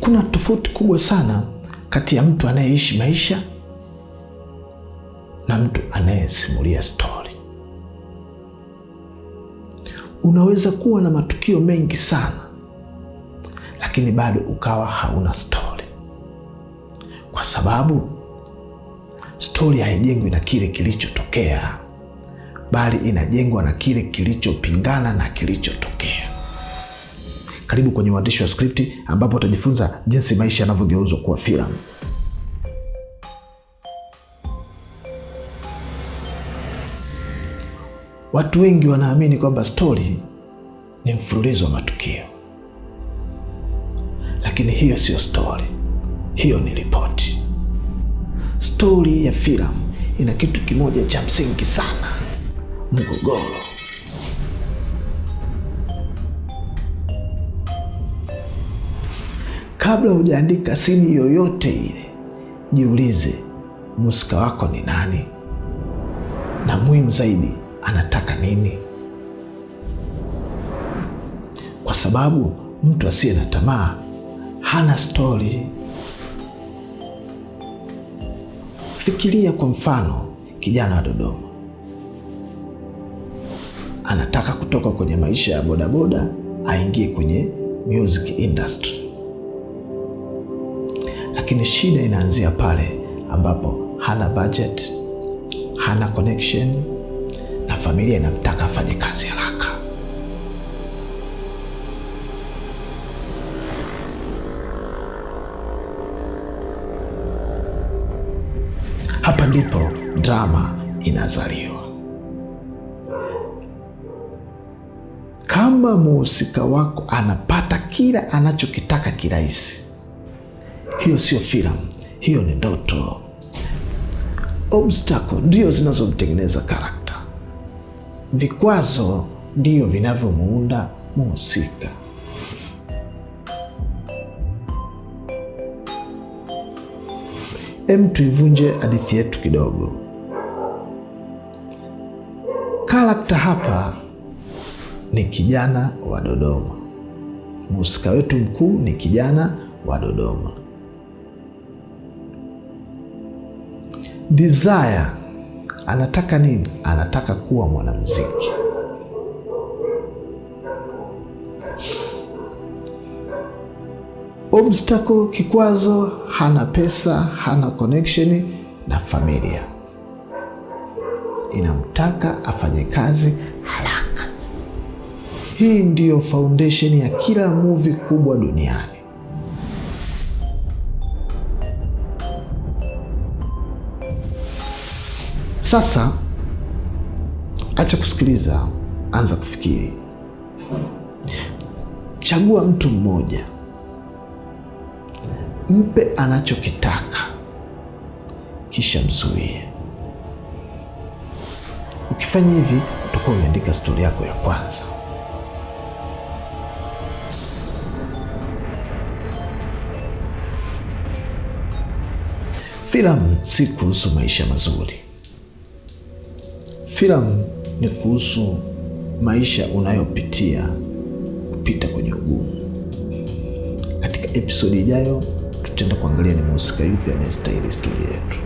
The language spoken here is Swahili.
Kuna tofauti kubwa sana kati ya mtu anayeishi maisha na mtu anayesimulia stori. Unaweza kuwa na matukio mengi sana, lakini bado ukawa hauna stori, kwa sababu stori haijengwi na kile kilichotokea, bali inajengwa na kile kilichopingana na kilichotokea. Karibu kwenye Uandishi wa Skripti, ambapo utajifunza jinsi maisha yanavyogeuzwa kuwa filamu. Watu wengi wanaamini kwamba stori ni mfululizo wa matukio, lakini hiyo sio stori, hiyo ni ripoti. Stori ya filamu ina kitu kimoja cha msingi sana: mgogoro. Kabla hujaandika sini yoyote ile, jiulize mhusika wako ni nani, na muhimu zaidi, anataka nini? Kwa sababu mtu asiye na tamaa hana stori. Fikiria kwa mfano, kijana wa Dodoma anataka kutoka kwenye maisha ya bodaboda aingie kwenye music industry, lakini shida inaanzia pale ambapo hana budget, hana connection, na familia inamtaka afanye kazi haraka. Hapa ndipo drama inazaliwa. Kama mhusika wako anapata kila anachokitaka kirahisi, hiyo sio filamu, hiyo ni ndoto. Obstacle ndio zinazomtengeneza karakta. Vikwazo ndio vinavyomuunda mhusika. Tuivunje hadithi yetu kidogo. Karakta hapa ni kijana wa Dodoma. Mhusika wetu mkuu ni kijana wa Dodoma. Desire anataka nini? Anataka kuwa mwanamuziki. Obstacle, kikwazo, hana pesa, hana connection na familia, inamtaka afanye kazi haraka. Hii ndiyo foundation ya kila movie kubwa duniani. Sasa acha kusikiliza, anza kufikiri. Chagua mtu mmoja, mpe anachokitaka, kisha mzuie. Ukifanya hivi, utakuwa umeandika stori yako ya kwanza. Filamu si kuhusu maisha mazuri. Filamu ni kuhusu maisha unayopitia kupita kwenye ugumu. Katika episodi ijayo tutaenda kuangalia ni mhusika yupi anayestahili historia yetu.